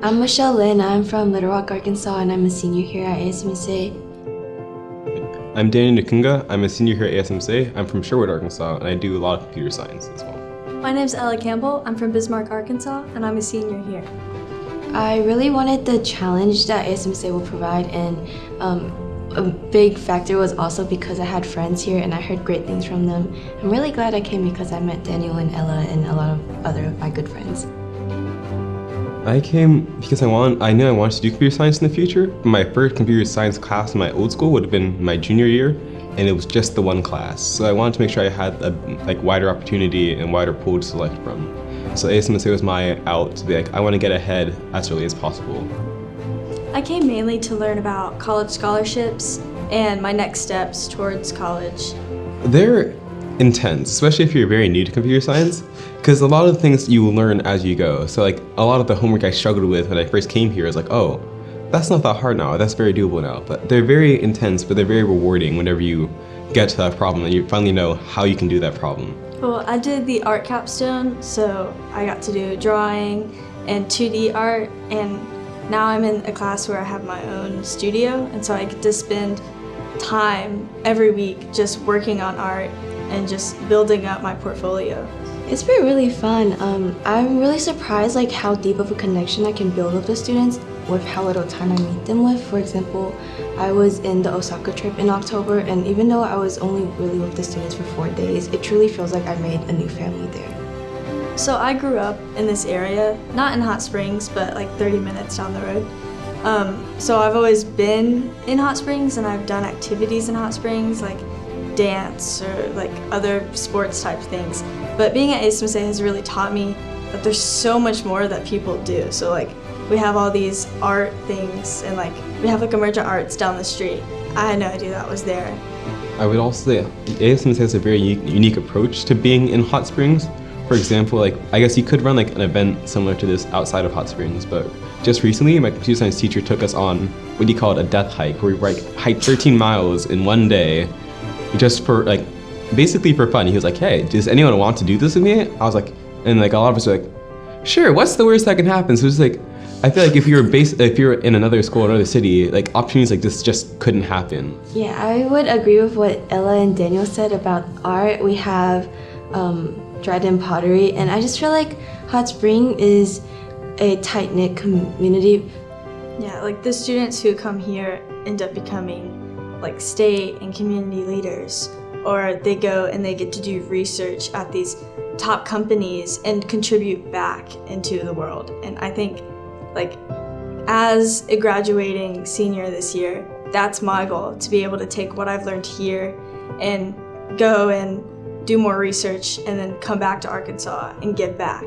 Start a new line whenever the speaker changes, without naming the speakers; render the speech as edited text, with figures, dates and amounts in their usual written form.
I'm Michelle Lynn. I'm from Little Rock, Arkansas, and I'm a senior here at ASMSA.
I'm Danny Nakunga. I'm a senior here at ASMSA. I'm from Sherwood, Arkansas, and I do a lot of computer science as well.
My name's Ella Campbell. I'm from Bismarck, Arkansas, and I'm a senior here.
I really wanted the challenge that ASMSA will provide, and a big factor was also because I had friends here and I heard great things from them. I'm really glad I came because I met Daniel and Ella and a lot of other of my good friends.
I came because I knew I wanted to do computer science in the future. My first computer science class in my old school would have been my junior year, and it was just the one class. So I wanted to make sure I had a wider opportunity and wider pool to select from. So ASMSA was my out to be like, I want to get ahead as early as possible.
I came mainly to learn about college scholarships and my next steps towards college.
They're intense, especially if you're very new to computer science, because a lot of things you will learn as you go. So like a lot of the homework I struggled with when I first came here is like, oh, that's not that hard now, that's very doable now. But they're very intense, but they're very rewarding whenever you get to that problem and you finally know how you can do that problem.
Well, I did the art capstone, so I got to do drawing and 2D art, and now I'm in a class where I have my own studio, and so I get to spend time every week just working on art and just building up my portfolio.
It's been really fun. I'm really surprised how deep of a connection I can build with the students with how little time I meet them with. For example, I was in the Osaka trip in October, and even though I was only really with the students for 4 days, it truly feels like I made a new family there.
So I grew up in this area, not in Hot Springs, but like 30 minutes down the road. So I've always been in Hot Springs, and I've done activities in Hot Springs, like dance or like other sports type things. But being at ASMSA has really taught me that there's so much more that people do. So like we have all these art things, and like we have like Emergent Arts down the street. I had no idea that was there.
I would also say ASMSA has a very unique approach to being in Hot Springs. For example, I guess you could run an event similar to this outside of Hot Springs, but just recently my computer science teacher took us on what he called a death hike, where we hiked 13 miles in one day, just for basically for fun. He was like, hey, does anyone want to do this with me? I was like, and a lot of us were like, sure, what's the worst that can happen? So it's I feel like if you're in another school, another city, opportunities like this just couldn't happen.
Yeah, I would agree with what Ella and Daniel said about art. We have Dryden Pottery, and I just feel like Hot Spring is a tight-knit community.
Yeah, the students who come here end up becoming state and community leaders, or they go and they get to do research at these top companies and contribute back into the world. And I think as a graduating senior this year, that's my goal, to be able to take what I've learned here and go and do more research and then come back to Arkansas and give back.